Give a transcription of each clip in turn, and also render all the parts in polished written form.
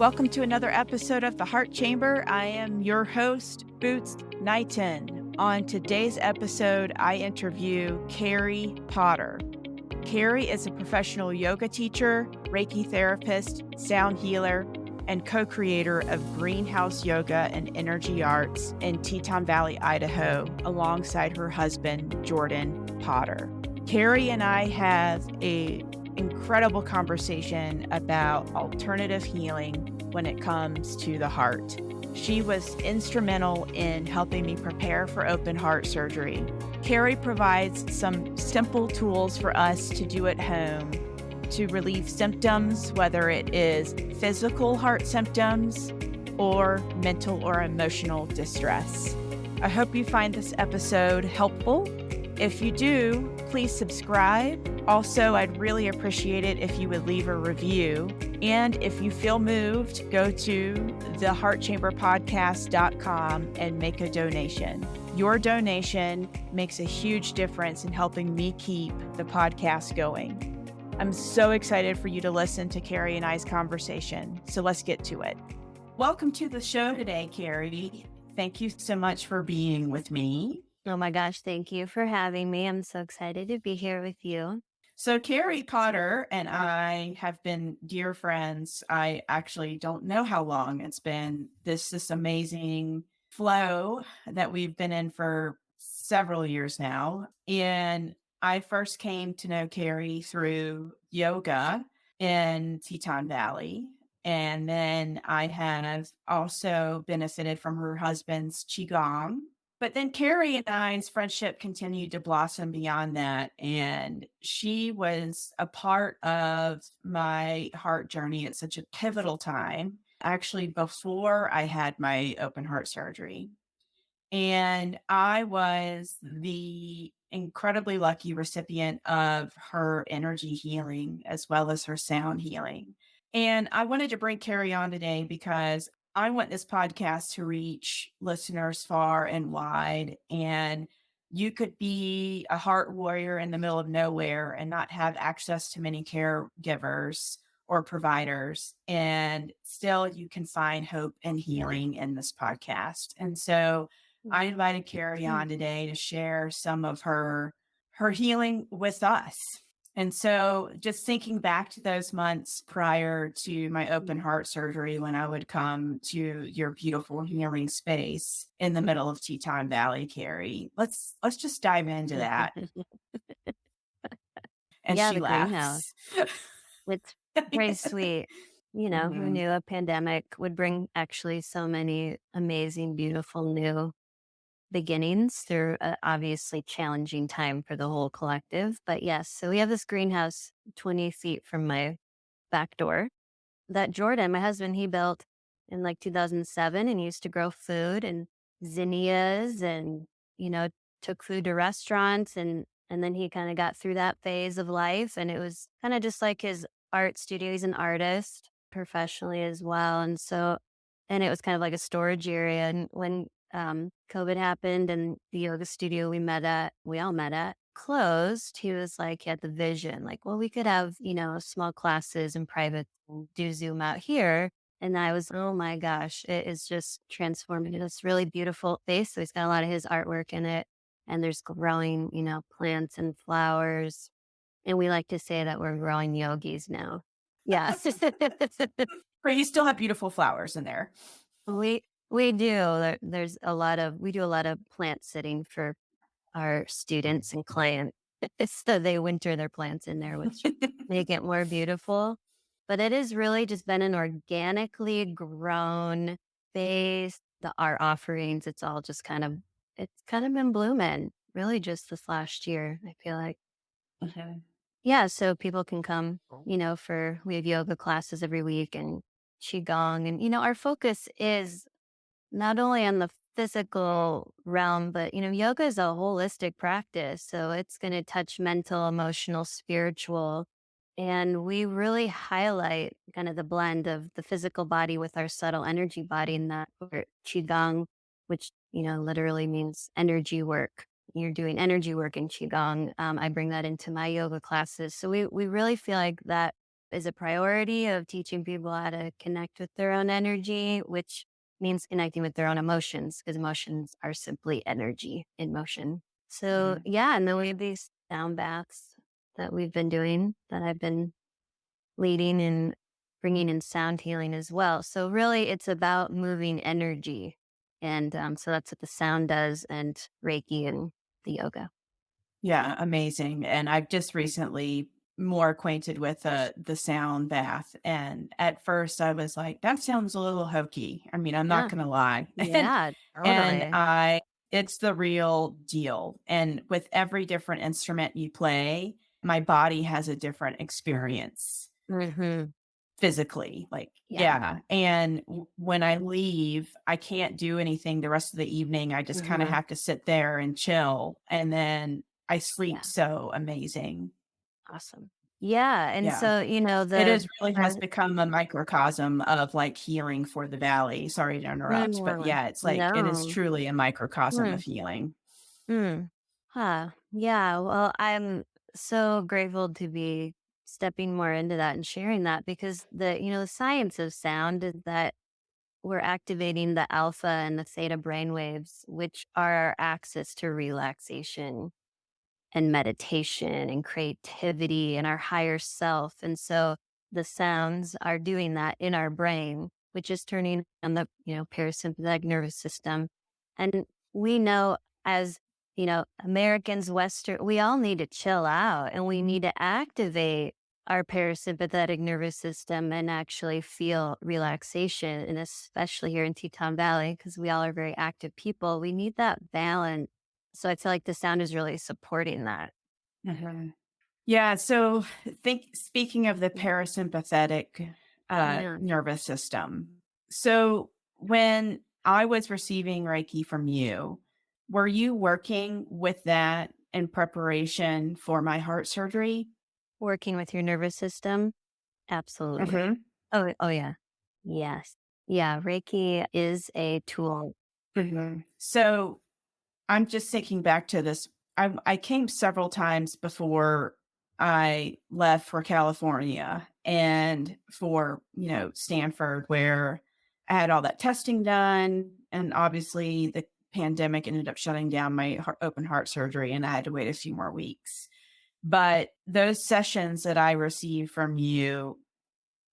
Welcome to another episode of The Heart Chamber. I am your host, Boots Knighton. On today's episode, I interview Kari Potter. Kari is a professional yoga teacher, Reiki therapist, sound healer, and co-creator of Greenhouse Yoga and Energy Arts in Teton Valley, Idaho, alongside her husband, Jordan Potter. Kari and I have an incredible conversation about alternative healing when it comes to the heart. She was instrumental in helping me prepare for open heart surgery. Kari provides some simple tools for us to do at home to relieve symptoms, whether it is physical heart symptoms or mental or emotional distress. I hope you find this episode helpful. If you do, please subscribe. Also, I'd really appreciate it if you would leave a review. And if you feel moved, go to theheartchamberpodcast.com and make a donation. Your donation makes a huge difference in helping me keep the podcast going. I'm so excited for you to listen to Kari and I's conversation. So let's get to it. Welcome to the show today, Kari. Thank you so much for being with me. Oh my gosh, thank you for having me. I'm so excited to be here with you. So Kari Potter and I have been dear friends. I actually don't know how long it's been. This amazing flow that we've been in for several years now. And I first came to know Kari through yoga in Teton Valley. And then I have also benefited from her husband's Qigong. But then Kari and I's friendship continued to blossom beyond that. And she was a part of my heart journey at such a pivotal time, actually before I had my open heart surgery. And I was the incredibly lucky recipient of her energy healing as well as her sound healing. And I wanted to bring Kari on today because I want this podcast to reach listeners far and wide. And you could be a heart warrior in the middle of nowhere and not have access to many caregivers or providers. And still, you can find hope and healing in this podcast. And so I invited Kari on today to share some of her healing with us. And so just thinking back to those months prior to my open heart surgery, when I would come to your beautiful healing space in the middle of Teton Valley, Kari, let's just dive into that. And Yeah, she the laughs. greenhouse. It's pretty sweet. You know, who knew a pandemic would bring actually so many amazing, beautiful new beginnings through an obviously challenging time for the whole collective. But yes, so we have this greenhouse 20 feet from my back door that Jordan, my husband, he built in like 2007 and used to grow food and zinnias and, you know, took food to restaurants and then he kind of got through that phase of life. And it was kind of just like his art studio. He's an artist professionally as well. And so, and it was kind of like a storage area. And when COVID happened and the yoga studio we all met at, closed, he was like, he had the vision, like, well, we could have, you know, small classes and private and do Zoom out here. And I was, oh my gosh, it is just transforming into this really beautiful space. So he's got a lot of his artwork in it. And there's growing, you know, plants and flowers. And we like to say that we're growing yogis now. Yeah. But you still have beautiful flowers in there. We do. We do a lot of plant sitting for our students and clients. So they winter their plants in there, which make it more beautiful. But it has really just been an organically grown space. Our offerings, it's kind of been blooming really just this last year, I feel like. Okay. Yeah, so people can come, you know, we have yoga classes every week and Qigong. And, you know, our focus is not only on the physical realm, but, you know, yoga is a holistic practice. So it's going to touch mental, emotional, spiritual. And we really highlight kind of the blend of the physical body with our subtle energy body in that Qigong, which, you know, literally means energy work. You're doing energy work in Qigong. I bring that into my yoga classes. So we really feel like that is a priority of teaching people how to connect with their own energy, which means connecting with their own emotions, because emotions are simply energy in motion. So, Mhm. yeah, and then we have these sound baths that we've been doing, that I've been leading and bringing in sound healing as well. So, really, it's about moving energy. And so that's what the sound does, and Reiki and the yoga. Yeah, amazing. And I've just recently more acquainted with the sound bath. And at first I was like, that sounds a little hokey. I mean, I'm not Yeah. gonna lie. Yeah, And totally. I it's the real deal. And with every different instrument you play, my body has a different experience Hmm. physically. Like, Yeah. yeah. And when I leave, I can't do anything the rest of the evening. I just kind of Hmm. have to sit there and chill. And then I sleep Yeah. so amazing. Awesome. Yeah. And Yeah. so, It is really has become a microcosm of like healing for the valley. Sorry to interrupt, but yeah, it's like it is no. truly a microcosm Hmm. of healing. Hmm. Huh. Yeah. Well, I'm so grateful to be stepping more into that and sharing that, because the science of sound is that we're activating the alpha and the theta brainwaves, which are our access to relaxation and meditation and creativity and our higher self. And so the sounds are doing that in our brain, which is turning on the parasympathetic nervous system. And we know, as Americans, Western, we all need to chill out, and we need to activate our parasympathetic nervous system and actually feel relaxation. And especially here in Teton Valley, because we all are very active people, we need that balance. So I feel like the sound is really supporting that. Mhm. Yeah, so think speaking of the Mm. parasympathetic Yeah. nervous system. So when I was receiving Reiki from you, were you working with that in preparation for my heart surgery? Working with your nervous system? Absolutely. Mhm. Oh, yeah. Yes. Yeah, Reiki is a tool. Mhm. So I'm just thinking back to this. I came several times before I left for California and for, Stanford, where I had all that testing done. And obviously, the pandemic ended up shutting down my open heart surgery, and I had to wait a few more weeks. But those sessions that I received from you,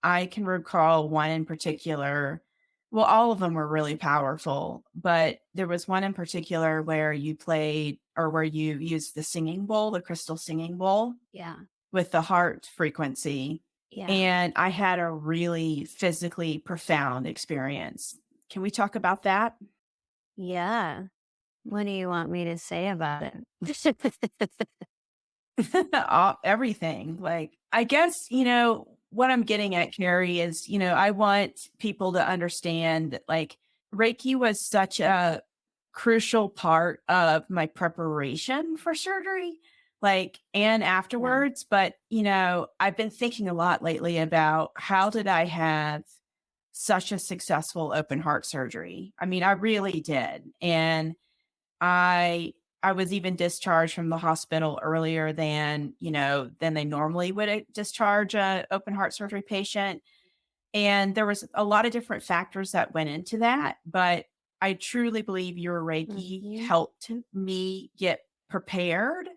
I can recall one in particular. Well, all of them were really powerful, but there was one in particular where you played or where you used the singing bowl, the crystal singing bowl Yeah. with the heart frequency. Yeah. And I had a really physically profound experience. Can we talk about that? Yeah. What do you want me to say about it? Everything. Like, I guess, what I'm getting at, Carrie, is, I want people to understand that, like, Reiki was such a crucial part of my preparation for surgery, like, and Yeah. afterwards. But, I've been thinking a lot lately about how did I have such a successful open heart surgery? I mean, I really did. And I I was even discharged from the hospital earlier than they normally would, discharge a open heart surgery patient, and there was a lot of different factors that went into that, but I truly believe your Reiki Mhm. helped me get prepared,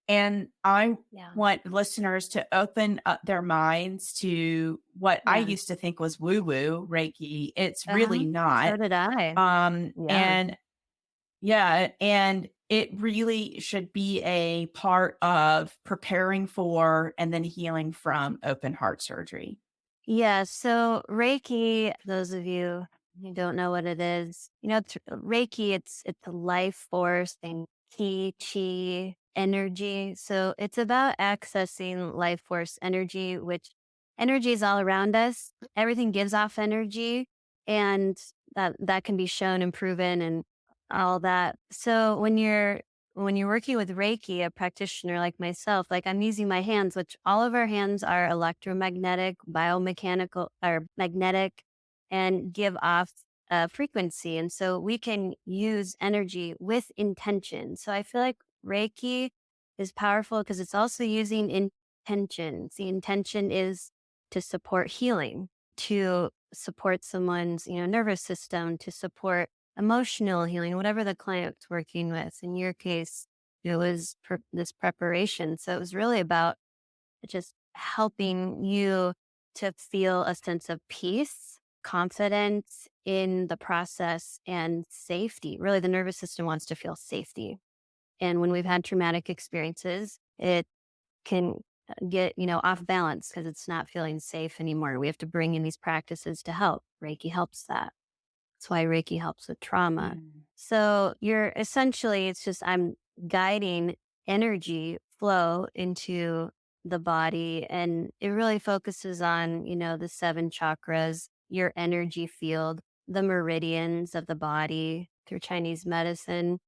and I Yeah. want listeners to open up their minds to what I Yeah. used to think was woo-woo Reiki. It's Uh-huh. really not, So did I. Yeah. and yeah, and it really should be a part of preparing for and then healing from open heart surgery. Yeah, so Reiki, those of you who don't know what it is, Reiki, it's a life force and chi energy. So it's about accessing life force energy, which energy is all around us. Everything gives off energy, and that can be shown and proven and all that. So when you're working with Reiki, a practitioner like myself, like I'm using my hands, which all of our hands are electromagnetic, biomechanical, or magnetic, and give off a frequency. And so we can use energy with intention. So I feel like Reiki is powerful because it's also using intentions. The intention is to support healing, to support someone's, nervous system, to support emotional healing, whatever the client's working with. In your case, it was this preparation. So it was really about just helping you to feel a sense of peace, confidence in the process, and safety. Really, the nervous system wants to feel safety. And when we've had traumatic experiences, it can get, off balance because it's not feeling safe anymore. We have to bring in these practices to help. Reiki helps that. That's why Reiki helps with trauma. Mm. So you're essentially, it's just I'm guiding energy flow into the body. And it really focuses on, the seven chakras, your energy field, the meridians of the body through Chinese medicine.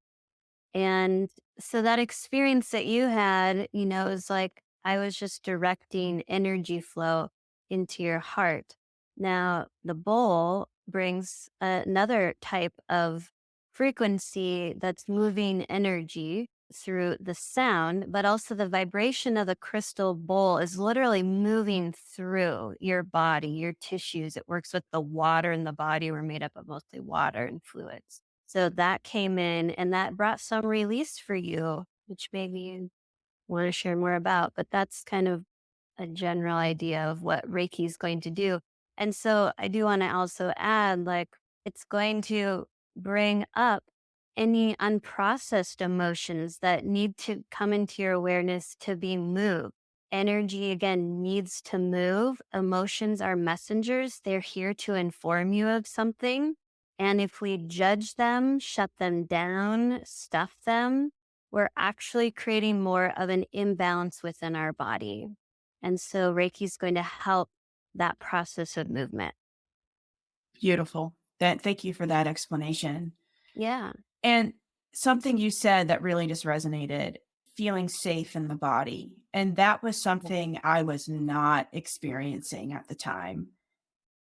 And so that experience that you had, is like I was just directing energy flow into your heart. Now, the bowl brings another type of frequency that's moving energy through the sound, but also the vibration of the crystal bowl is literally moving through your body, your tissues. It works with the water in the body. We're made up of mostly water and fluids. So that came in and that brought some release for you, which maybe you want to share more about. But that's kind of a general idea of what Reiki is going to do. And so I do want to also add like it's going to bring up any unprocessed emotions that need to come into your awareness to be moved. Energy, again, needs to move. Emotions are messengers. They're here to inform you of something. And if we judge them, shut them down, stuff them, we're actually creating more of an imbalance within our body. And so Reiki is going to help that process of movement. Beautiful. Thank you for that explanation. Yeah. And something you said that really just resonated, feeling safe in the body. And that was something I was not experiencing at the time.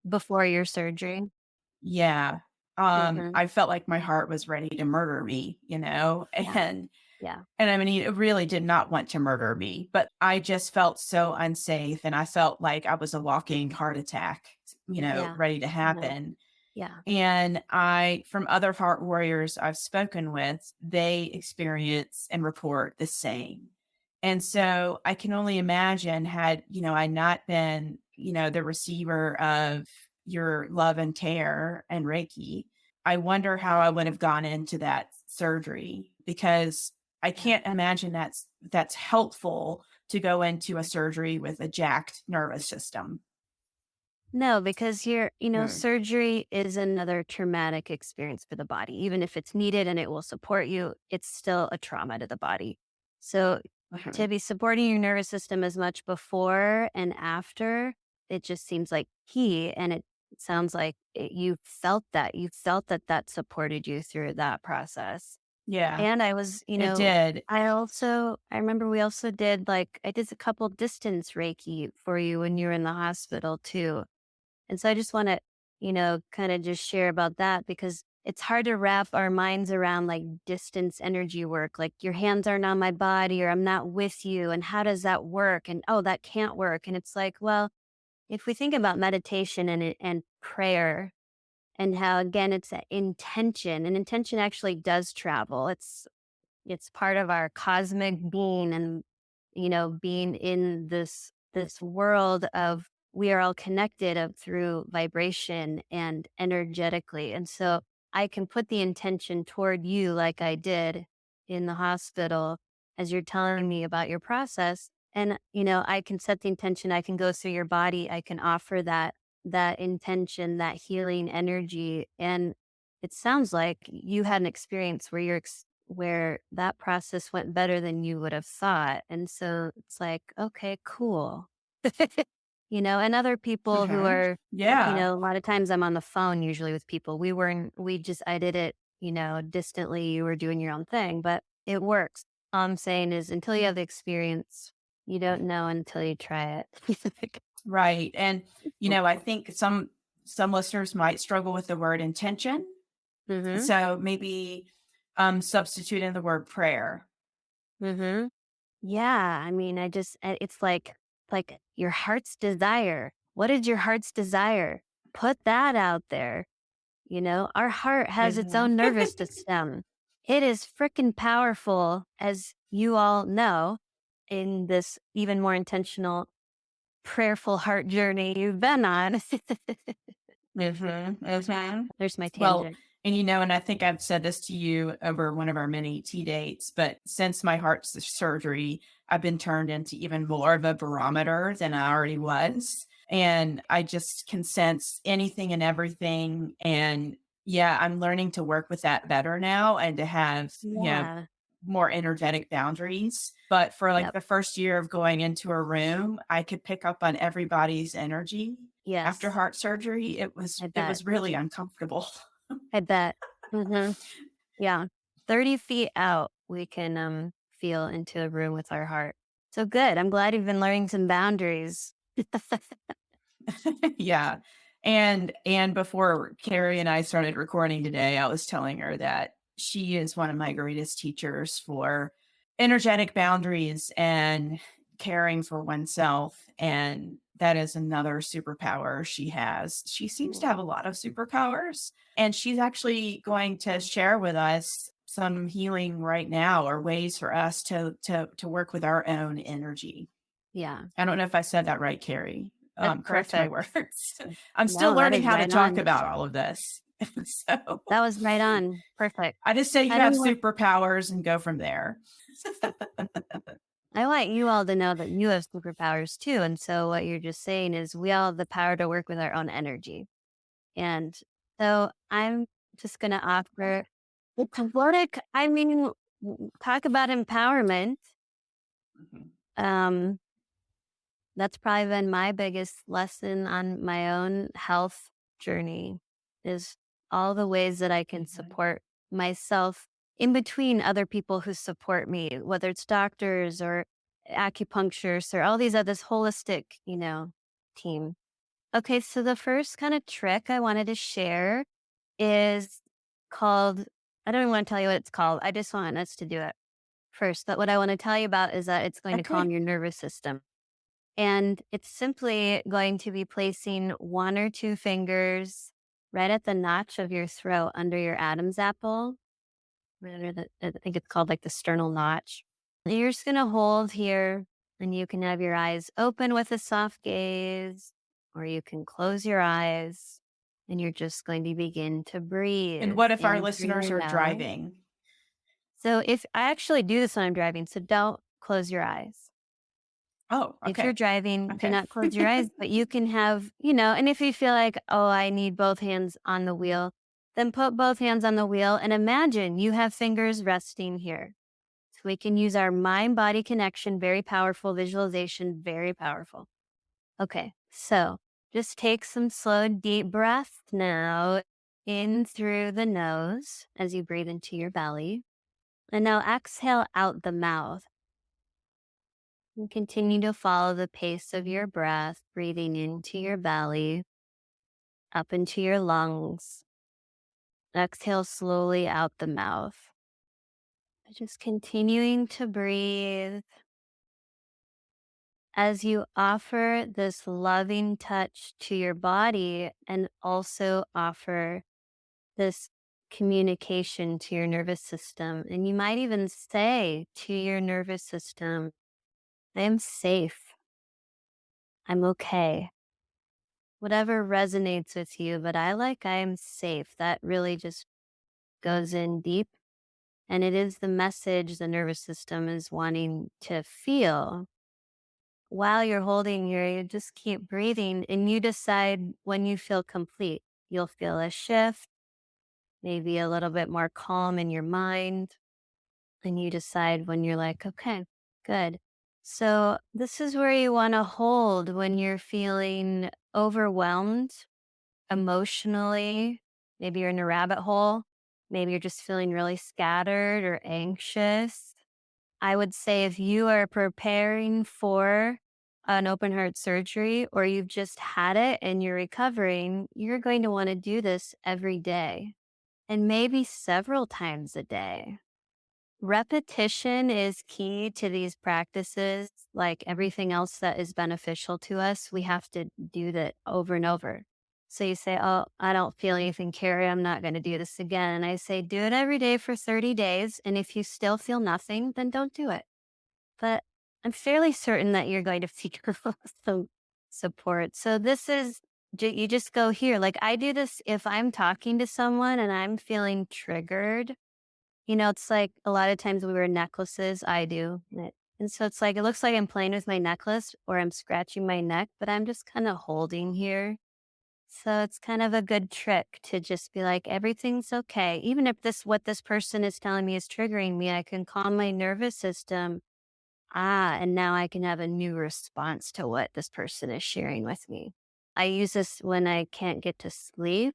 Before your surgery. Yeah. Hmm. I felt like my heart was ready to murder me, Yeah. and Yeah. I mean, it really did not want to murder me, but I just felt so unsafe and I felt like I was a walking heart attack, Yeah. ready to No. happen. Yeah. And from other heart warriors I've spoken with, they experience and report the same. And so I can only imagine had, I not been, the receiver of your love and tear and Reiki, I wonder how I would have gone into that surgery because I Yeah. can't imagine that's helpful to go into a surgery with a jacked nervous system. No, because Mm. surgery is another traumatic experience for the body. Even if it's needed and it will support you, it's still a trauma to the body. So Mhm. to be supporting your nervous system as much before and after, it just seems like key. And it sounds like you felt that. You felt that that supported you through that process. Yeah, And I was, it did. I remember we also did like, I did a couple distance Reiki for you when you were in the hospital too. And so I just want to, kind of just share about that because it's hard to wrap our minds around like distance energy work. Like your hands aren't on my body or I'm not with you. And how does that work? And oh, that can't work. And it's like, well, if we think about meditation and prayer and how, again, it's an intention and intention actually does travel. It's part of our cosmic being and, being in this world of we are all connected of through vibration and energetically. And so I can put the intention toward you like I did in the hospital as you're telling me about your process. And, I can set the intention, I can go through your body, I can offer that intention, that healing energy. And it sounds like you had an experience where where that process went better than you would have thought. And so it's like, okay, cool. And other people who Mhm. are, Yeah. a lot of times I'm on the phone usually with people. I did it, distantly. You were doing your own thing, but it works. All I'm saying is until you have the experience, you don't know until you try it. Right. And, I think some listeners might struggle with the word intention. Mm-hmm. So maybe substitute in the word prayer. Mm-hmm. Yeah, I mean, it's like your heart's desire. What is your heart's desire? Put that out there. Our heart has its Mhm. own nervous system. It is freaking powerful, as you all know, in this even more intentional, prayerful heart journey you've been on. Mhm, mhm. There's my Well, tangent. and I think I've said this to you over one of our many tea dates, but since my surgery, I've been turned into even more of a barometer than I already was. And I just can sense anything and everything. And yeah, I'm learning to work with that better now and to have, Yeah. more energetic boundaries. But for like Yep. the first year of going into a room, I could pick up on everybody's energy after Yes. heart surgery. It I was it bet. was really uncomfortable. I bet. Hmm. Yeah. 30 feet out, we can feel into a room with our heart. So good. I'm glad you've been learning some boundaries. Yeah. And before Carrie and I started recording today, I was telling her that she is one of my greatest teachers for energetic boundaries and caring for oneself. And that is another superpower she has. She seems to have a lot of superpowers. And she's actually going to share with us some healing right now, or ways for us to work with our own energy. Yeah. I don't know if I said that right, Carrie. That's Correct my perfect. words. I'm still No, that learning is how to right talk on. about all of this. So That was right on. Perfect. I just say you I have don't want superpowers and go from there. I want you all to know that you have superpowers too. And so what you're just saying is we all have the power to work with our own energy. And so I'm just going to offer it's what I mean, talk about empowerment. Mhm, Um, that's probably been my biggest lesson on my own health journey is all the ways that I can mhm. support myself in between other people who support me, whether it's doctors or acupuncturists or all these others holistic, team. Okay, so the first kind of trick I wanted to share is called, I don't even want to tell you what it's called. I just want us to do it first. But what I want to tell you about is that it's going to calm Okay. your nervous system. And it's simply going to be placing one or two fingers right at the notch of your throat under your Adam's apple. Right under I think it's called like the sternal notch. And you're just going to hold here and you can have your eyes open with a soft gaze, or you can close your eyes and you're just going to begin to And breathe what if our in through listeners your are nose. driving? So if I actually do this when I'm driving, so don't close your eyes. Oh, If you're okay. driving, do Okay. not close your eyes, but you can have, and if you feel like, oh, I need both hands on the wheel, then put both hands on the wheel and imagine you have fingers resting here. So we can use our mind body connection, very powerful visualization, very powerful. Okay, so just take some slow, deep breaths now in through the nose as you breathe into your belly. And now exhale out the mouth. And continue to follow the pace of your breath, breathing into your belly, up into your lungs. Exhale slowly out the mouth. Just continuing to breathe as you offer this loving touch to your body and also offer this communication to your nervous system. And you might even say to your nervous system, I am safe. I'm okay. Whatever resonates with you, but I like I am safe. That really just goes in deep. And it is the message the nervous system is wanting to feel. While you're holding here, you just keep breathing and you decide when you feel complete. You'll feel a shift, maybe a little bit more calm in your mind. And you decide when you're like, okay, good. So, this is where you want to hold when you're feeling overwhelmed emotionally. Maybe you're in a rabbit hole. Maybe you're just feeling really scattered or anxious. I would say if you are preparing for an open heart surgery or you've just had it and you're recovering, you're going to want to do this every day and maybe several times a day. Repetition is key to these practices. Like everything else that is beneficial to us, we have to do that over and over. So you say, "Oh, I don't feel anything, Carrie. I'm not going to do this again." And I say, "Do it every day for 30 days. And if you still feel nothing, then don't do it." But I'm fairly certain that you're going to feel some support. So this is, you just go here. Like I do this if I'm talking to someone and I'm feeling triggered. It's like a lot of times we wear necklaces. I do. And so it's like, it looks like I'm playing with my necklace or I'm scratching my neck, but I'm just kind of holding here. So it's kind of a good trick to just be like, everything's okay. Even if what this person is telling me is triggering me, I can calm my nervous system. And now I can have a new response to what this person is sharing with me. I use this when I can't get to sleep.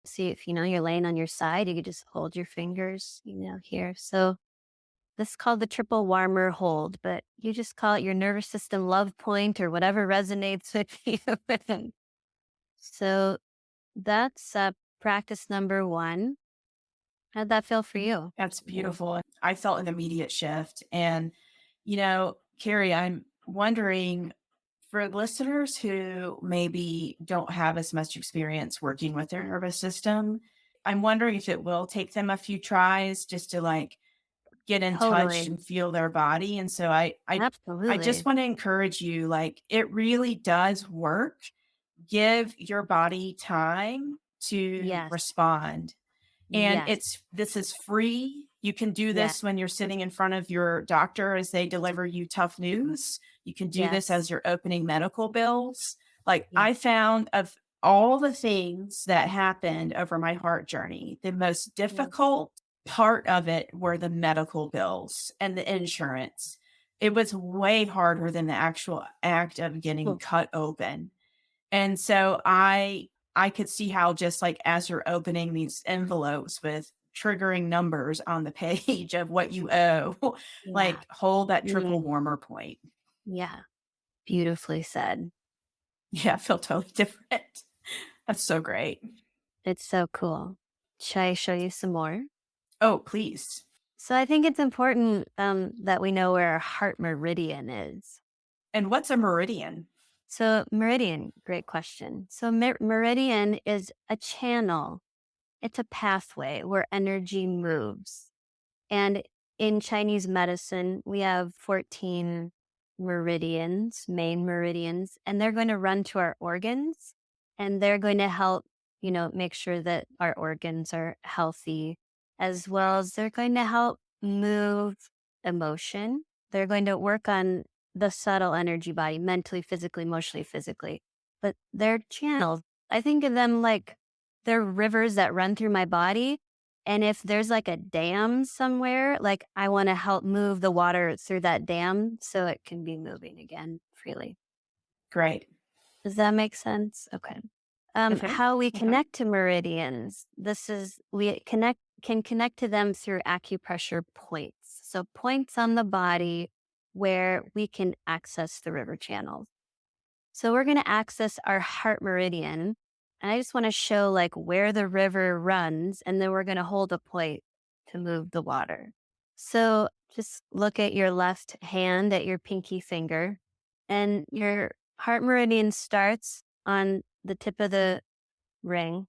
See if you're laying on your side, you could just hold your fingers, here. So this is called the triple warmer hold, but you just call it your nervous system love point or whatever resonates with you. So that's practice number 1. How'd that feel for you? That's beautiful. I felt an immediate shift. And, Carrie, I'm wondering for listeners who maybe don't have as much experience working with their nervous system, I'm wondering if it will take them a few tries just to like get in touch Totally. and feel their body. And so I just Absolutely. want to encourage you, like it really does work. Give your body time to Yes. respond. And Yes. this is free. You can do Yes. this when you're sitting in front of your doctor as they deliver you tough news. You can do this Yes. as you're opening medical bills. Like Yes. I found of all the things that happened over my heart journey, the most Yes. difficult part of it were the medical bills and the insurance. It was way harder than the actual act of getting Hmm. cut open. And so I could see how just like as you're opening these envelopes with triggering numbers on the page of what you owe, Yeah. like hold that triple Mm. warmer point. Yeah. Beautifully said. Yeah, I feel totally different. That's so great. It's so cool. Shall I show you some more? Oh, please. So I think it's important that we know where our heart meridian is. And what's a meridian? So meridian, great question. So meridian is a channel. It's a pathway where energy moves. And in Chinese medicine, we have 14 meridians, main meridians, and they're going to run to our organs and they're going to help, make sure that our organs are healthy, as well as they're going to help move emotion. They're going to work on the subtle energy body, mentally, physically, emotionally, physically. But they're channels. I think of them like they're rivers that run through my body, and if there's like a dam somewhere, like I want to help move the water through that dam so it can be moving again freely. Great. Does that make sense? Okay. Okay. How we Yeah. connect to meridians. We can connect to them through acupressure points. So points on the body where we can access the river channels. So we're going to access our heart meridian. And I just want to show like where the river runs. And then we're going to hold a point to move the water. So just look at your left hand at your pinky finger. And your heart meridian starts on the tip of the ring.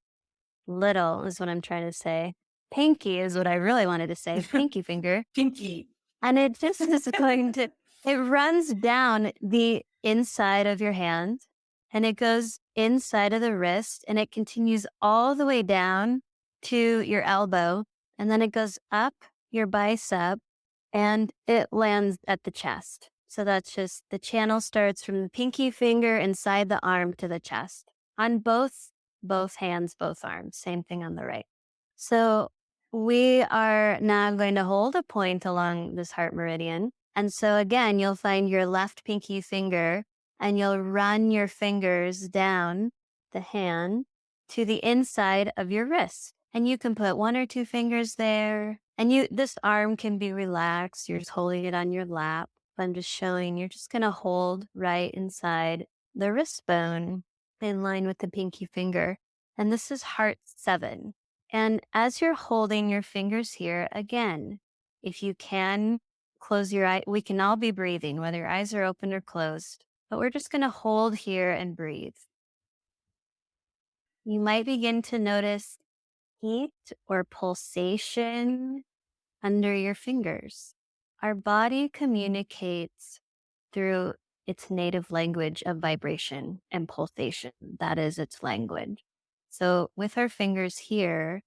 Little is what I'm trying to say. Pinky is what I really wanted to say. Pinky finger. Pinky. And it just is going to, it runs down the inside of your hand and it goes inside of the wrist and it continues all the way down to your elbow. And then it goes up your bicep and it lands at the chest. So that's just the channel starts from the pinky finger inside the arm to the chest on both hands, both arms. Same thing on the right. So we are now going to hold a point along this heart meridian. And so again, you'll find your left pinky finger and you'll run your fingers down the hand to the inside of your wrist. And you can put 1 or 2 fingers there. And this arm can be relaxed. You're just holding it on your lap. I'm just showing you're just going to hold right inside the wrist bone in line with the pinky finger. And this is heart 7. And as you're holding your fingers here, again, If you can, close your eye. We can all be breathing, whether your eyes are open or closed, but we're just going to hold here and breathe. You might begin to notice heat or pulsation under your fingers. Our body communicates through its native language of vibration and pulsation. That is its language. So, with our fingers here,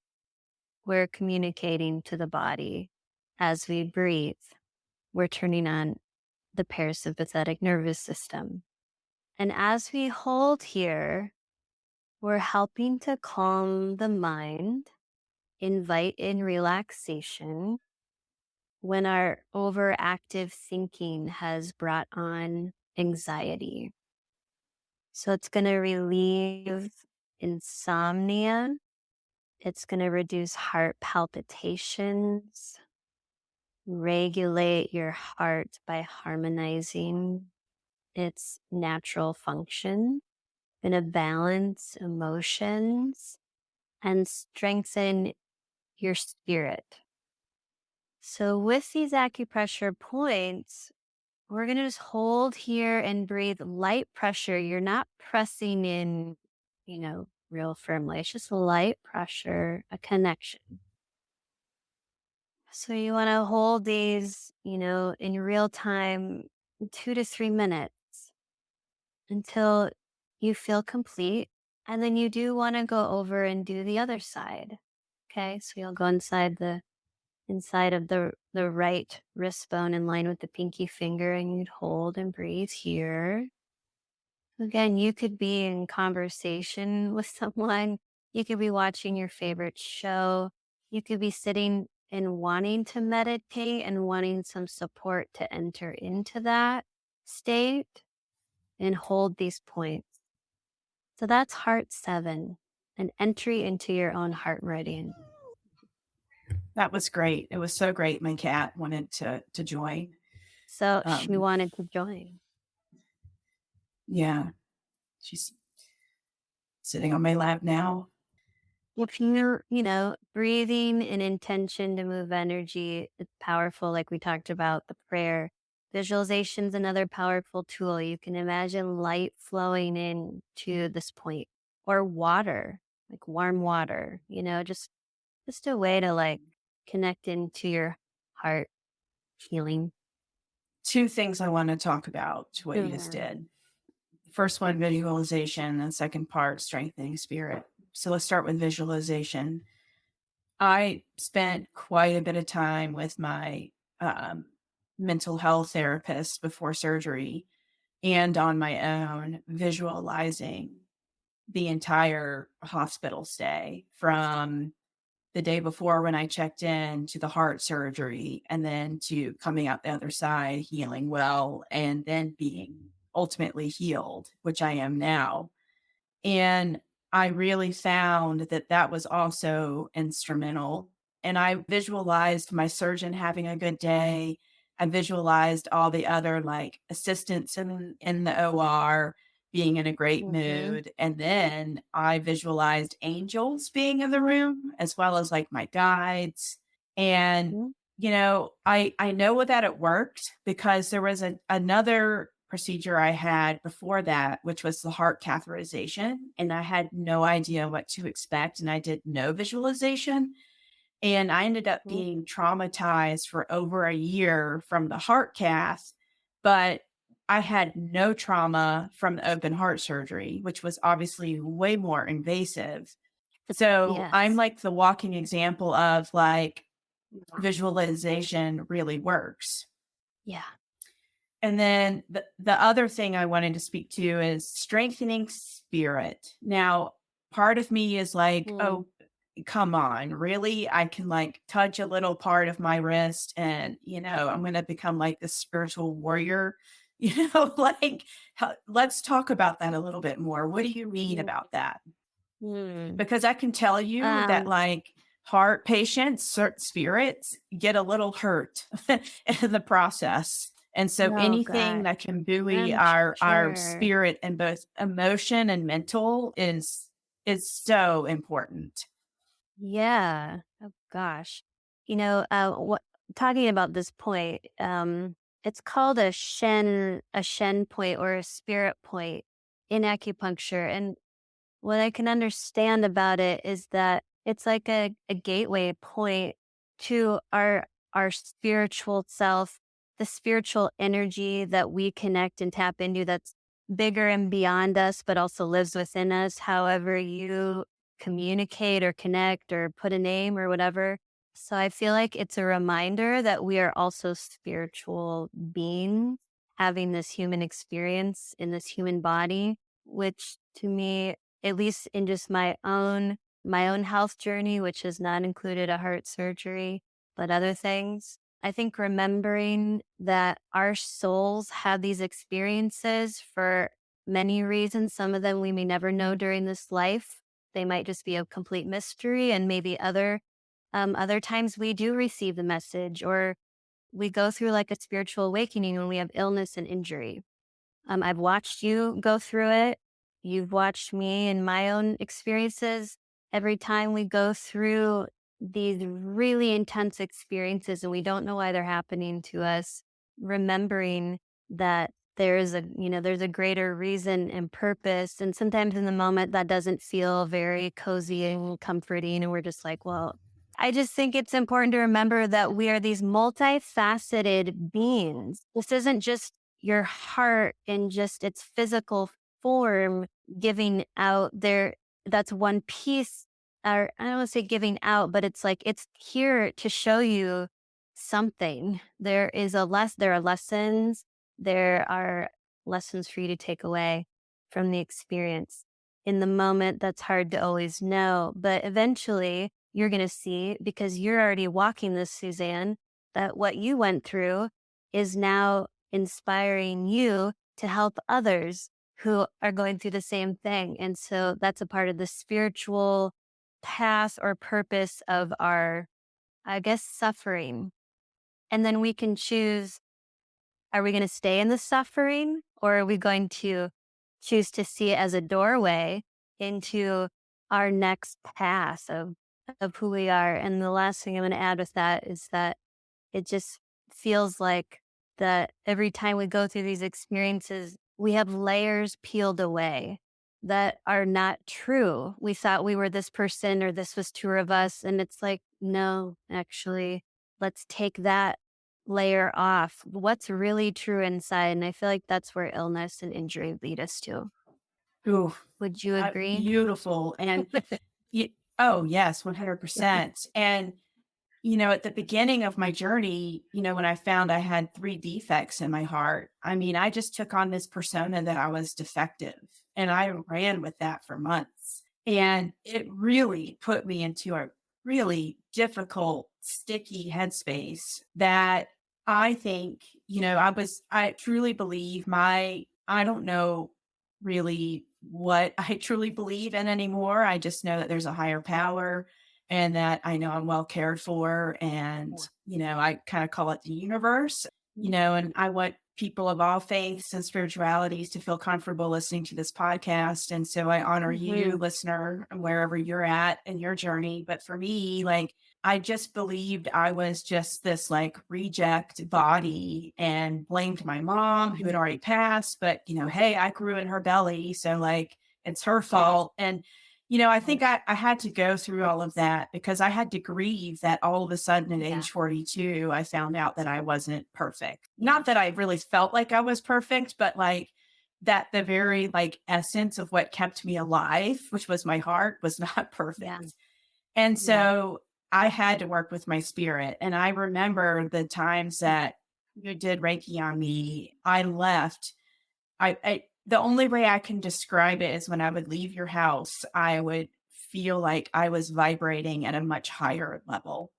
we're communicating to the body. As we breathe, we're turning on the parasympathetic nervous system. And as we hold here, we're helping to calm the mind, invite in relaxation when our overactive thinking has brought on anxiety. So it's going to relieve insomnia. It's going to reduce heart palpitations, regulate your heart by harmonizing its natural function, going to balance emotions and strengthen your spirit. So with these acupressure points, we're going to just hold here and breathe light pressure. You're not pressing in, real firmly. It's just light pressure, a connection. So you want to hold these, in real time, 2 to 3 minutes until you feel complete. And then you do want to go over and do the other side. Okay. So you'll go inside of the right wrist bone in line with the pinky finger, and you'd hold and breathe here. Again, you could be in conversation with someone. You could be watching your favorite show. You could be sitting and wanting to meditate and wanting some support to enter into that state, and hold these points. So that's heart 7, an entry into your own heart meridian. That was great. It was so great. My cat wanted to join. So she wanted to join. Yeah. She's sitting on my lap now. If you're, breathing in intention to move energy, it's powerful. Like we talked about the prayer. Visualization's another powerful tool. You can imagine light flowing in to this point, or water, like warm water, just a way to like connect into your heart healing. 2 things I want to talk about to what you just did. First one, visualization, and second part, strengthening spirit. So let's start with visualization. I spent quite a bit of time with my mental health therapist before surgery and on my own, visualizing the entire hospital stay from the day before when I checked in to the heart surgery, and then to coming out the other side, healing well, and then being ultimately healed, which I am now. And I really found that that was also instrumental. And I visualized my surgeon having a good day. I visualized all the other like assistants in the OR being in a great mood. And then I visualized angels being in the room, as well as like my guides. And, I know that it worked because there was another procedure I had before that, which was the heart catheterization. And I had no idea what to expect. And I did no visualization. And I ended up being traumatized for over a year from the heart cath. But I had no trauma from the open heart surgery, which was obviously way more invasive. So I'm like the walking example of like visualization really works. Yeah. And then the other thing I wanted to speak to is strengthening spirit. Now, part of me is like, oh, come on, really? I can like touch a little part of my wrist and, I'm going to become like this spiritual warrior, like, let's talk about that a little bit more. What do you mean about that? Because I can tell you that like heart patients, certain spirits get a little hurt in the process. And so anything that can buoy our spirit in both emotion and mental is so important. Yeah. Oh gosh. What talking about this point, it's called a Shen point or a spirit point in acupuncture. And what I can understand about it is that it's like a gateway point to our spiritual self, the spiritual energy that we connect and tap into that's bigger and beyond us, but also lives within us, however you communicate or connect or put a name or whatever. So I feel like it's a reminder that we are also spiritual beings having this human experience in this human body, which to me, at least in just my own health journey, which has not included a heart surgery, but other things. I think remembering that our souls have these experiences for many reasons. Some of them we may never know during this life. They might just be a complete mystery, and maybe other times we do receive the message, or we go through like a spiritual awakening when we have illness and injury. I've watched you go through it. You've watched me and my own experiences. Every time we go through these really intense experiences and we don't know why they're happening to us, remembering that there's a greater reason and purpose. And sometimes in the moment that doesn't feel very cozy and comforting. And we're just like, well, I just think it's important to remember that we are these multifaceted beings. This isn't just your heart in just its physical form giving out there. That's one piece, or I don't want to say giving out, but it's like it's here to show you something. There are lessons. There are lessons for you to take away from the experience. In the moment, that's hard to always know, but eventually you're going to see, because you're already walking this, Suzanne, that what you went through is now inspiring you to help others who are going through the same thing. And so that's a part of the spiritual path or purpose of our, I guess, suffering. And then we can choose, are we going to stay in the suffering, or are we going to choose to see it as a doorway into our next path of who we are? And the last thing I'm going to add with that is that it just feels like that every time we go through these experiences, we have layers peeled away that are not true. We thought we were this person or this was true of us. And it's like, no, actually, let's take that layer off. What's really true inside? And I feel like that's where illness and injury lead us to. Ooh, Would you agree? beautiful. And oh, yes, 100%. And at the beginning of my journey, when I found I had 3 defects in my heart, I mean, I just took on this persona that I was defective, and I ran with that for months. And it really put me into a really difficult, sticky headspace that I think, I truly believe I don't know really what I truly believe in anymore. I just know that there's a higher power and that I know I'm well cared for. And, I kind of call it the universe, and I want people of all faiths and spiritualities to feel comfortable listening to this podcast. And so I honor you, listener, wherever you're at in your journey. But for me, like, I just believed I was just this like reject body and blamed my mom who had already passed. But, hey, I grew in her belly. So, like, it's her fault. And I think I had to go through all of that because I had to grieve that all of a sudden at age 42, I found out that I wasn't perfect. Not that I really felt like I was perfect, but like that the very like essence of what kept me alive, which was my heart, was not perfect. Yeah. And so I had to work with my spirit. And I remember the times that you did Reiki on me, I left. The only way I can describe it is when I would leave your house, I would feel like I was vibrating at a much higher level.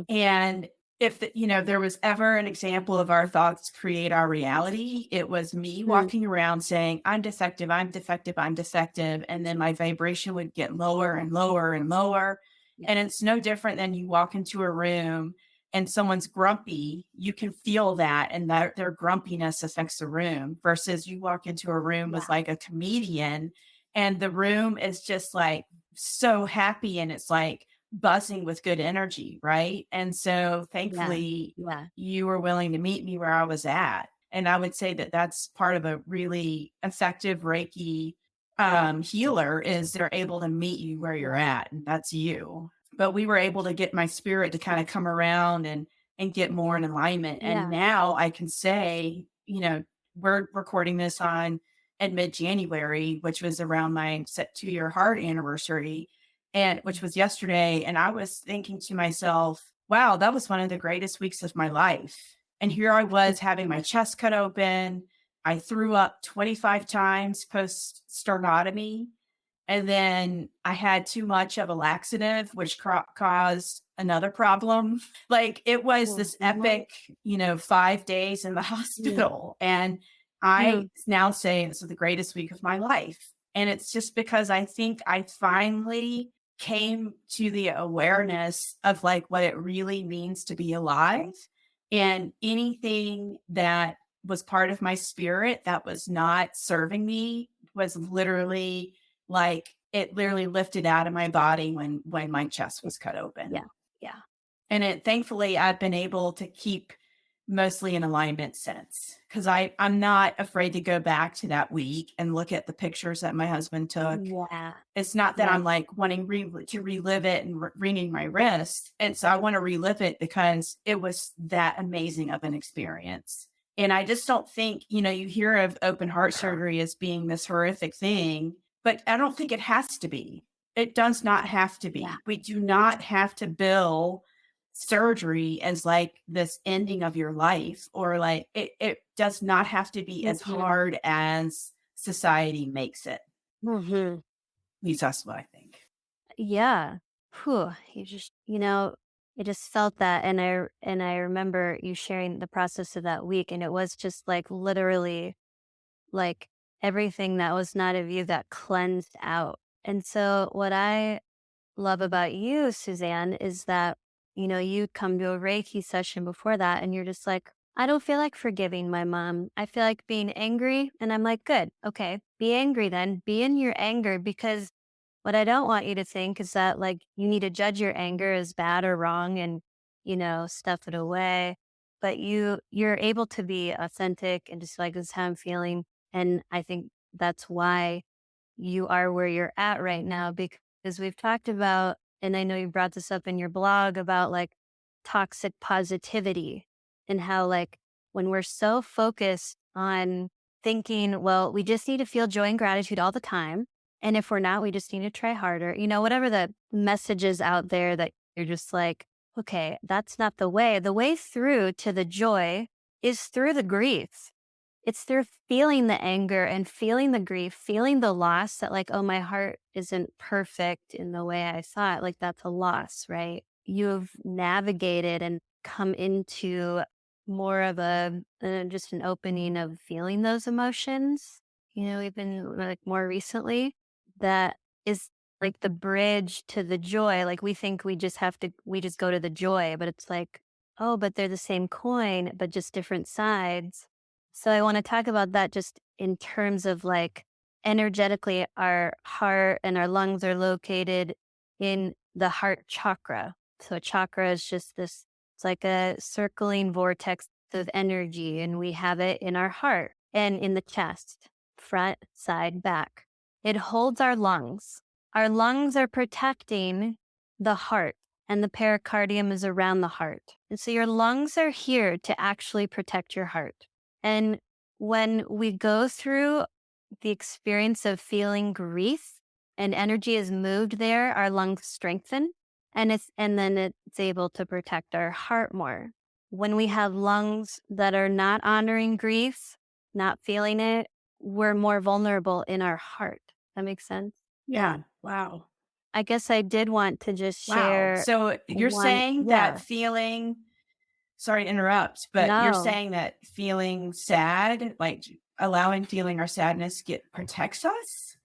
And if there was ever an example of our thoughts create our reality, it was me walking around saying, I'm defective, I'm defective, I'm defective. And then my vibration would get lower and lower and lower. And it's no different than you walk into a room and someone's grumpy, you can feel that, and that their grumpiness affects the room, versus you walk into a room with like a comedian and the room is just like so happy and it's like buzzing with good energy, right? And so Yeah. thankfully, Yeah. you were willing to meet me where I was at. And I would say that that's part of a really effective Reiki healer is they're able to meet you where you're Yeah. at, and that's you. But we were able to get my spirit to kind of come around and get more in alignment. And Yeah. now I can say, we're recording this on in mid-January, which was around my set 2-year heart anniversary, and which was yesterday. And I was thinking to myself, wow, that was one of the greatest weeks of my life. And here I was having my chest cut open. I threw up 25 times post sternotomy. And then I had too much of a laxative, which caused another problem. Like it was this Mhm. epic, 5 days in the Mm. hospital. And I Mm. now say it's the greatest week of my life. And it's just because I think I finally came to the awareness of like what it really means to be alive. And anything that was part of my spirit that was not serving me was literally like, it literally lifted out of my body when my chest was cut Yeah. open. Yeah. And it thankfully, I've been able to keep mostly in alignment since, because I'm not afraid to go back to that week and look at the pictures that my husband took. Yeah. It's not that Yeah. I'm like wanting to relive it and wringing my wrist. And so I want to relive it because it was that amazing of an experience. And I just don't think, you hear of open heart surgery as being this horrific thing, but I don't think it has to be. It does not have to Yeah. be. We do not have to bill surgery as like this ending of your life, or like it does not have to be as Mhm. hard as society makes it. Mhm. At least that's what I think. Yeah. Whew. I just felt that, and I remember you sharing the process of that week, and it was just like literally like everything that was not of you that cleansed out. And so what I love about you, Suzanne, is that, you come to a Reiki session before that and you're just like, I don't feel like forgiving my mom. I feel like being angry. And I'm like, good. Okay. Be angry then. Be in your anger, because what I don't want you to think is that like you need to judge your anger as bad or wrong and, stuff it away. But you're able to be authentic and just like, this is how I'm feeling. And I think that's why you are where you're at right now, because we've talked about, and I know you brought this up in your blog about like toxic positivity, and how like when we're so focused on thinking, well, we just need to feel joy and gratitude all the time. And if we're not, we just need to try harder. Whatever the message is out there that you're just like, okay, that's not the way. The way through to the joy is through the grief. It's through feeling the anger and feeling the grief, feeling the loss that, like, oh, my heart isn't perfect in the way I saw it. Like, that's a loss, right? You've navigated and come into more of just an opening of feeling those emotions, even like more recently. That is like the bridge to the joy. Like, we think we just go to the joy, but it's like, oh, but they're the same coin, but just different sides. So I want to talk about that just in terms of like energetically, our heart and our lungs are located in the heart chakra. So a chakra is just this, it's like a circling vortex of energy, and we have it in our heart and in the chest, front, side, back. It holds our lungs. Our lungs are protecting the heart, and the pericardium is around the heart. And so your lungs are here to actually protect your heart. And when we go through the experience of feeling grief and energy is moved there, our lungs strengthen, and then it's able to protect our heart more. When we have lungs that are not honoring grief, not feeling it, we're more vulnerable in our heart. That makes sense? Yeah. Wow. I guess I did want to just Wow. share So you're one. saying that Yeah. feeling, sorry to interrupt, but you're No. saying that feeling sad, like allowing feeling our sadness get protects us?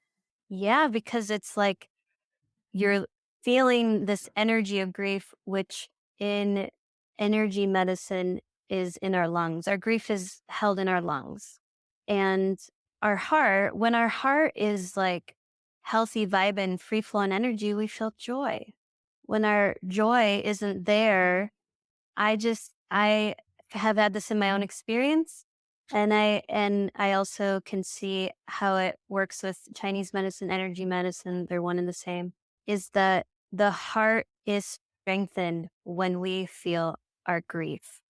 Yeah, because it's like you're feeling this energy of grief, which in energy medicine is in our lungs. Our grief is held in our lungs. And our heart, when our heart is like healthy, vibrant, free flowing energy, we feel joy. when our joy isn't there, I have had this in my own experience. And I also can see how it works with Chinese medicine, energy medicine, they're one and the same, is that the heart is strengthened when we feel our grief.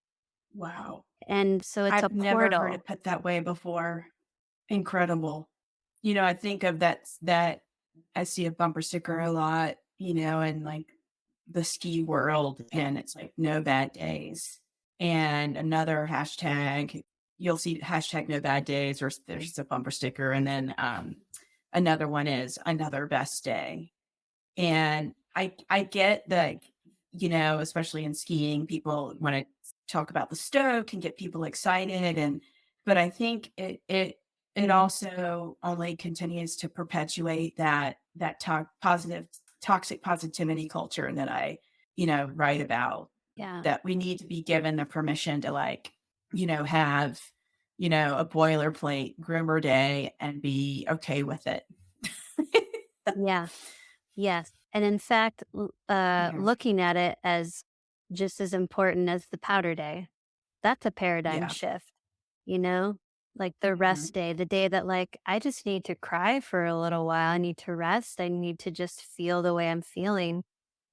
Wow. And so it's a I've never heard portal. it put that way before. Incredible. I think of that I see a bumper sticker a lot, in like the ski world, and it's like no bad days. And another hashtag, you'll see hashtag no bad days, or there's a bumper sticker, and then another one is another best day. And I get that, especially in skiing, people want to talk about the stroke and get people excited. But I think it also only continues to perpetuate that positive toxic positivity culture that I, write about, Yeah. that we need to be given the permission to like, have, a boilerplate groomer day and be okay with it. Yeah. Yes. And in fact, Yeah. looking at it as just as important as the powder day, that's a paradigm Yeah. shift, you know? Like the Mhm. rest day, the day that like I just need to cry for a little while. I need to rest. I need to just feel the way I'm feeling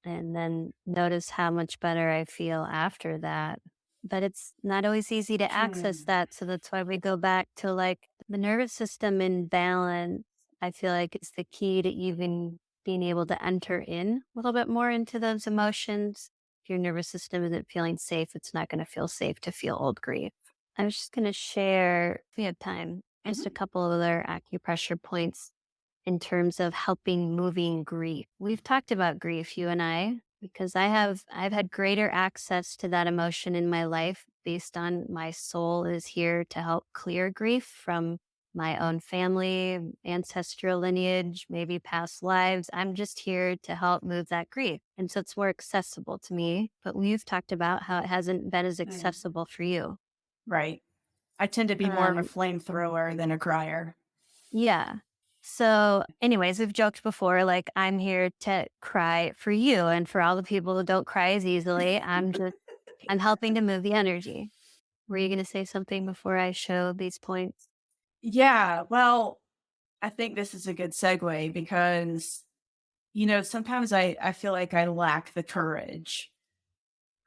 and then notice how much better I feel after that. But it's not always easy to access Hmm. that. So that's why we go back to like the nervous system in balance. I feel like it's the key to even being able to enter in a little bit more into those emotions. If your nervous system isn't feeling safe, it's not going to feel safe to feel old grief. I was just going to share, if we have time, just a Mhm. couple of other acupressure points in terms of helping moving grief. We've talked about grief, you and I, because I've had greater access to that emotion in my life based on my soul is here to help clear grief from my own family, ancestral lineage, maybe past lives. I'm just here to help move that grief. And so it's more accessible to me. But we've talked about how it hasn't been as Mm. accessible for you. Right. I tend to be more of a Um, flamethrower than a crier. Yeah. So, anyways, we've joked before, like, I'm here to cry for you and for all the people who don't cry as easily. I'm helping to move the energy. Were you going to say something before I show these points? Yeah, well, I think this is a good segue because, sometimes I feel like I lack the courage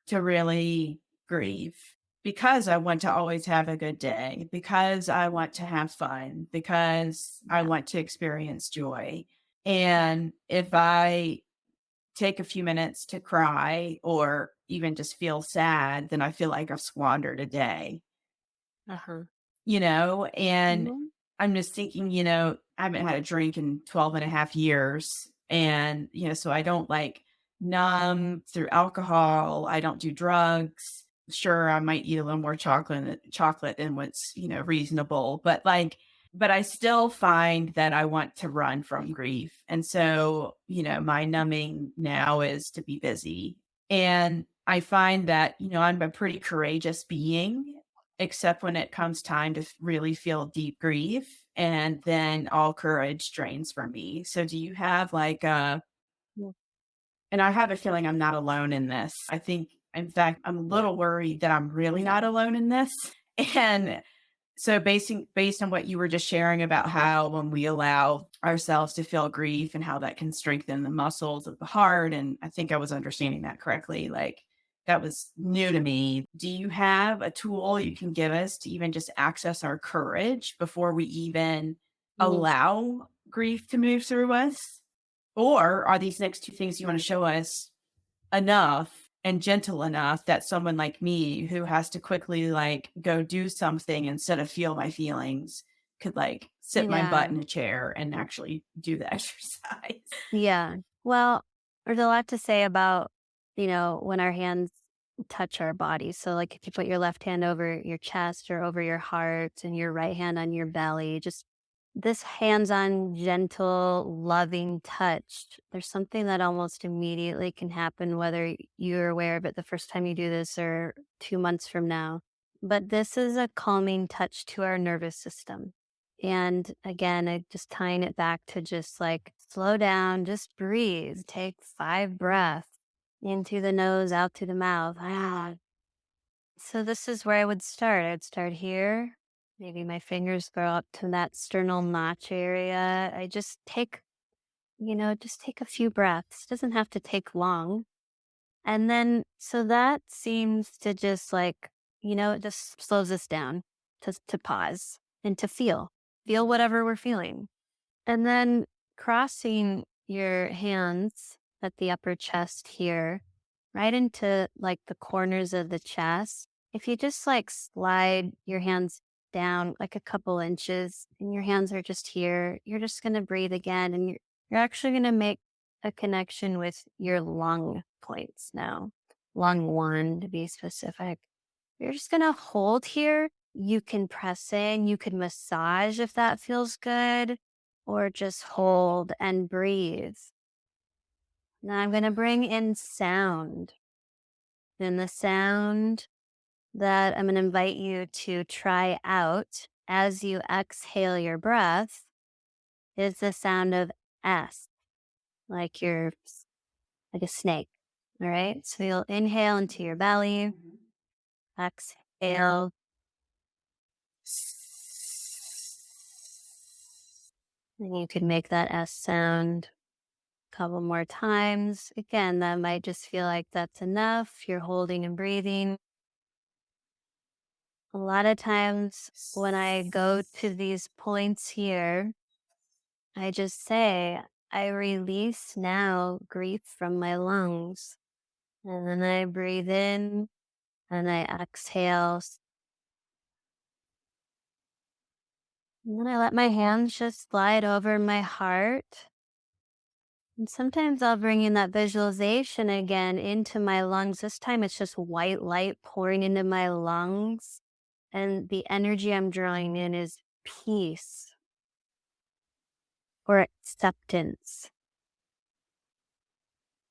to really grieve because I want to always have a good day, because I want to have fun, because I Yeah. want to experience joy. And if I take a few minutes to cry or even just feel sad, then I feel like I've squandered a day, Uh-huh. and Mhm. I'm just thinking, I haven't had a drink in 12 and a half years. And, so I don't like numb through alcohol. I don't do drugs. Sure, I might eat a little more chocolate than what's, reasonable, but I still find that I want to run from grief. And so, my numbing now is to be busy. And I find that, I'm a pretty courageous being, except when it comes time to really feel deep grief. And then all courage drains from me. So, do you have like Yeah. and I have a feeling I'm not alone in this. I think, in fact, I'm a little worried that I'm really not alone in this. And so based on what you were just sharing about how when we allow ourselves to feel grief and how that can strengthen the muscles of the heart, and I think I was understanding that correctly, like that was new to me. Do you have a tool you can give us to even just access our courage before we even Mhm. allow grief to move through us? Or are these next two things you want to show us enough and gentle enough that someone like me who has to quickly like go do something instead of feel my feelings could like sit my butt Yeah. in a chair and actually do the exercise? Yeah. Well, there's a lot to say about, when our hands touch our body. So, like, if you put your left hand over your chest or over your heart and your right hand on your belly, just this hands on, gentle, loving touch, there's something that almost immediately can happen, whether you're aware of it the first time you do this or 2 months from now. But this is a calming touch to our nervous system. And again, just tying it back to just like slow down, just breathe, take 5 breaths. In through the nose, out through the mouth. Ah. So this is where I would start. I'd start here. Maybe my fingers go up to that sternal notch area. I just take, just take a few breaths. Doesn't have to take long. And then, so that seems to just like, it just slows us down to pause and to feel whatever we're feeling. And then crossing your hands at the upper chest here, right into like the corners of the chest. If you just like slide your hands down like a couple inches and your hands are just here, you're just going to breathe again and you're actually going to make a connection with your lung points now. Lung one to be specific. You're just going to hold here. You can press in, you can massage if that feels good, or just hold and breathe. Now I'm going to bring in sound. And the sound that I'm going to invite you to try out as you exhale your breath is the sound of S, like you're like a snake. All right. So you'll inhale into your belly, exhale. And you can make that S sound a couple more times. Again, that might just feel like that's enough. You're holding and breathing. A lot of times when I go to these points here, I just say, I release now grief from my lungs. And then I breathe in and I exhale. And then I let my hands just slide over my heart. And sometimes I'll bring in that visualization again into my lungs. This time it's just white light pouring into my lungs. And the energy I'm drawing in is peace or acceptance.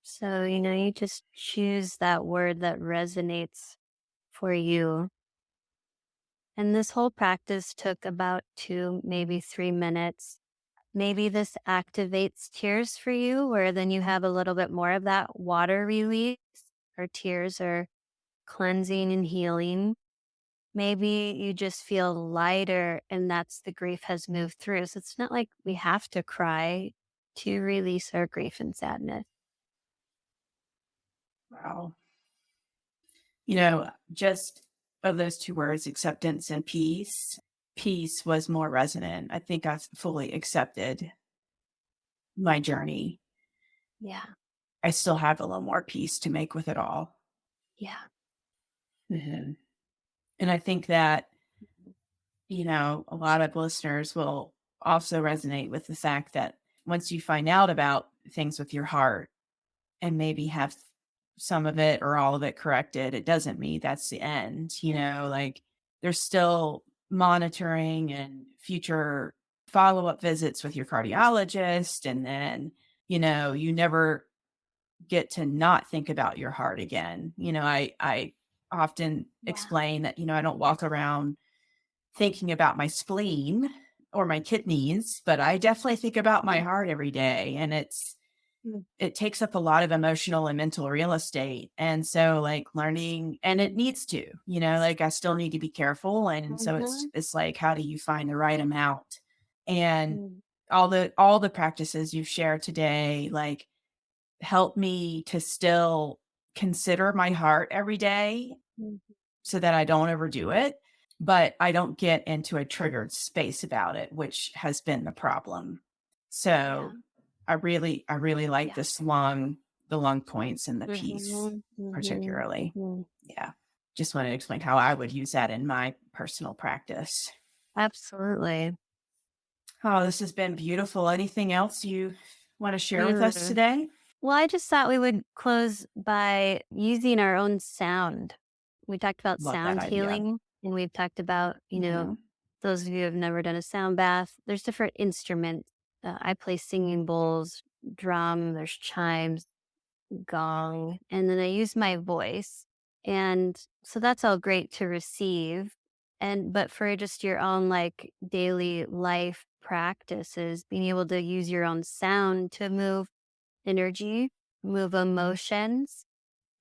So, you just choose that word that resonates for you. And this whole practice took about 2, maybe 3 minutes. Maybe this activates tears for you, where then you have a little bit more of that water release, or tears are cleansing and healing. Maybe you just feel lighter and that's the grief has moved through. So it's not like we have to cry to release our grief and sadness. Wow. Just of those two words, acceptance and peace was more resonant. I think I fully accepted my journey. Yeah. I still have a little more peace to make with it all. Yeah. Mhm. And I think that, a lot of listeners will also resonate with the fact that once you find out about things with your heart and maybe have some of it or all of it corrected, it doesn't mean that's the end. Like there's still monitoring and future follow-up visits with your cardiologist. And then, you never get to not think about your heart again. I often Yeah. explain that, I don't walk around thinking about my spleen or my kidneys, but I definitely think about my heart every day. And Mm. it takes up a lot of emotional and mental real estate. And so like learning, and it needs to, like I still need to be careful. And so Mhm. it's like, how do you find the right amount? And Mm. all the practices you've shared today, like help me to still consider my heart every day Mhm. so that I don't overdo it, but I don't get into a triggered space about it, which has been the problem. Yeah. So I really like Yeah. the lung points and the peace Mhm. Mhm. particularly. Mhm. Yeah. Just wanted to explain how I would use that in my personal practice. Absolutely. Oh, this has been beautiful. Anything else you want to share with us Mm. today? Well, I just thought we would close by using our own sound. We talked about Love that sound idea. healing, and we've talked about, Mhm. those of you who have never done a sound bath, there's different instruments. I play singing bowls, drum, there's chimes, gong, and then I use my voice. And so that's all great to receive. But for just your own like daily life practices, being able to use your own sound to move energy, move emotions.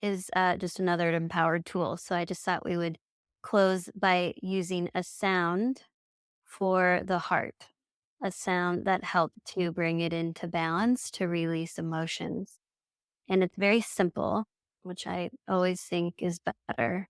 is just another empowered tool. So I just thought we would close by using a sound for the heart, a sound that helped to bring it into balance, to release emotions. And it's very simple, which I always think is better.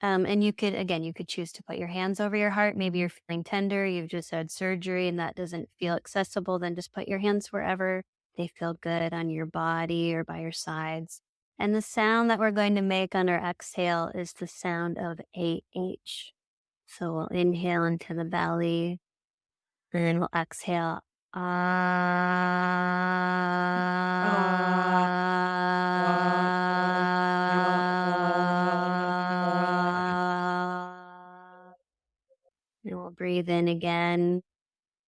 And you could, again, you could choose to put your hands over your heart. Maybe you're feeling tender, you've just had surgery and that doesn't feel accessible. Then just put your hands wherever they feel good on your body or by your sides. And the sound that we're going to make on our exhale is the sound of AH. So we'll inhale into the belly and then we'll exhale. Ah. And we'll breathe in again.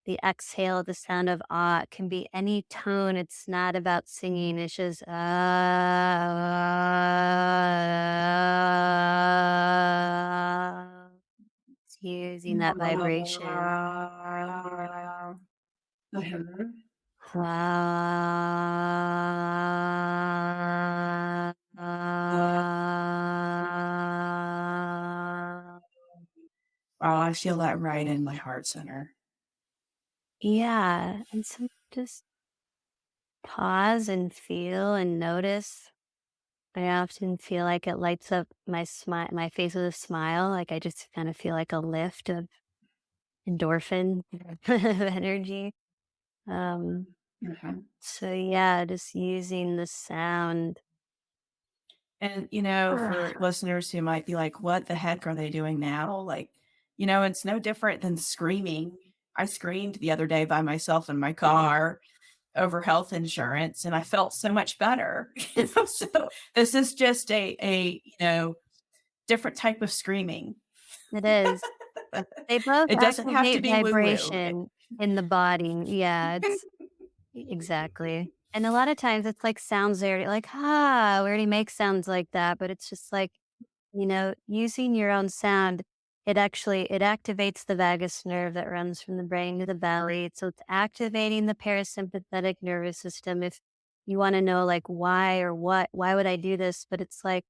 The exhale, the sound of ah, it can be any tone. It's not about singing. It's just ah. It's using that vibration. Mhm. Oh, I feel that right in my heart center. Yeah, and so just pause and feel and notice. I often feel like it lights up my face with a smile. Like I just kind of feel like a lift of endorphin of energy. Um, Mhm. so yeah, just using the sound. And, for listeners who might be like, what the heck are they doing now? Like, it's no different than screaming. I screamed the other day by myself in my car over health insurance and I felt so much better. So this is just a different type of screaming. It is. They both It doesn't have to activate be woo woo. vibration in the body. Yeah, it's exactly. And a lot of times it's like sounds there, like, ah, we already make sounds like that, but it's just like, using your own sound, it activates the vagus nerve that runs from the brain to the belly. So it's activating the parasympathetic nervous system. If you want to know like why or why would I do this? But it's like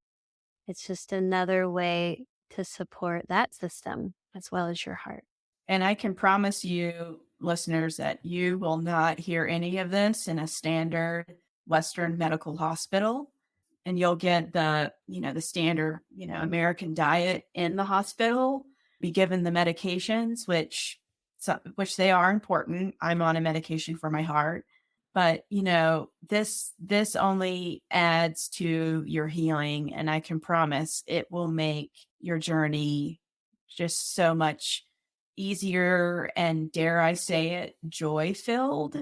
it's just another way to support that system as well as your heart. And I can promise you, listeners, that you will not hear any of this in a standard Western medical hospital. And you'll get the standard, American diet in the hospital, be given the medications, which they are important. I'm on a medication for my heart. But, this only adds to your healing. And I can promise it will make your journey just so much easier and, dare I say it, joy filled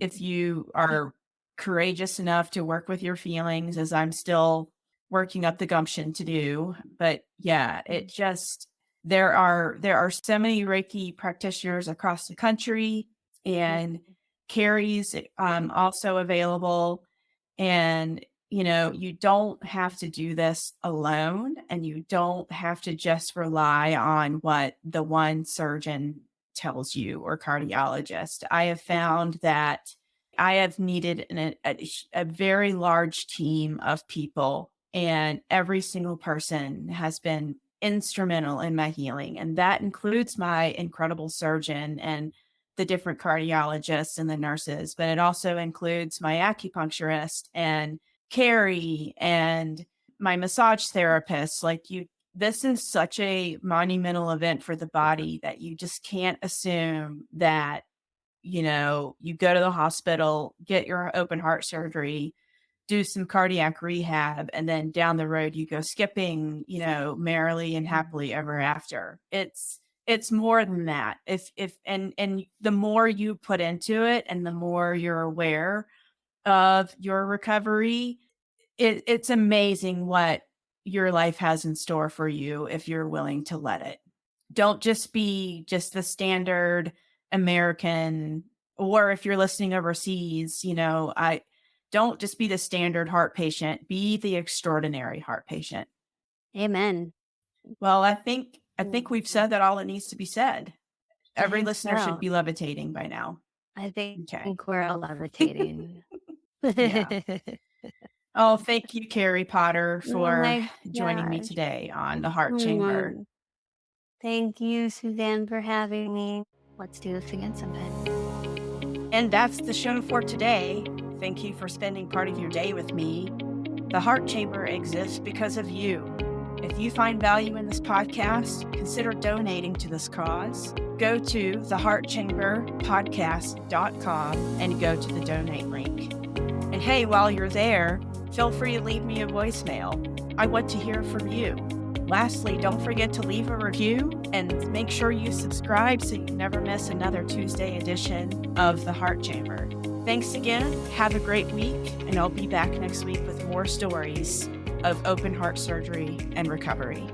if you are courageous enough to work with your feelings, as I'm still working up the gumption to do. But yeah, it just there are so many Reiki practitioners across the country, and Kari's also available. And you don't have to do this alone, and you don't have to just rely on what the one surgeon tells you or cardiologist. I have found that I have needed a very large team of people, and every single person has been instrumental in my healing. And that includes my incredible surgeon and the different cardiologists and the nurses, but it also includes my acupuncturist and Kari and my massage therapist. This is such a monumental event for the body that you just can't assume that, you go to the hospital, get your open heart surgery, do some cardiac rehab, and then down the road you go skipping, merrily and happily ever after. It's more than that. If and the more you put into it and the more you're aware of your recovery, it's amazing what your life has in store for you if you're willing to let it. Don't just be just the standard American, or if you're listening overseas, I don't just be the standard heart patient, be the extraordinary heart patient. Amen. Well, I think we've said that all that needs to be said. I Every think listener should so. be levitating by now. I Okay. think we're all levitating. Yeah. Oh, thank you, Kari Potter, Oh for my joining me gosh. today on the Heart Chamber. Mm. Thank you, Suzanne, for having me. Let's do this again sometime. And that's the show for today. Thank you for spending part of your day with me. The Heart Chamber exists because of you. If you find value in this podcast, consider donating to this cause. Go to theheartchamberpodcast.com and go to the donate link. And hey, while you're there, feel free to leave me a voicemail. I want to hear from you. Lastly, don't forget to leave a review and make sure you subscribe so you never miss another Tuesday edition of The Heart Chamber. Thanks again. Have a great week, and I'll be back next week with more stories of open heart surgery and recovery.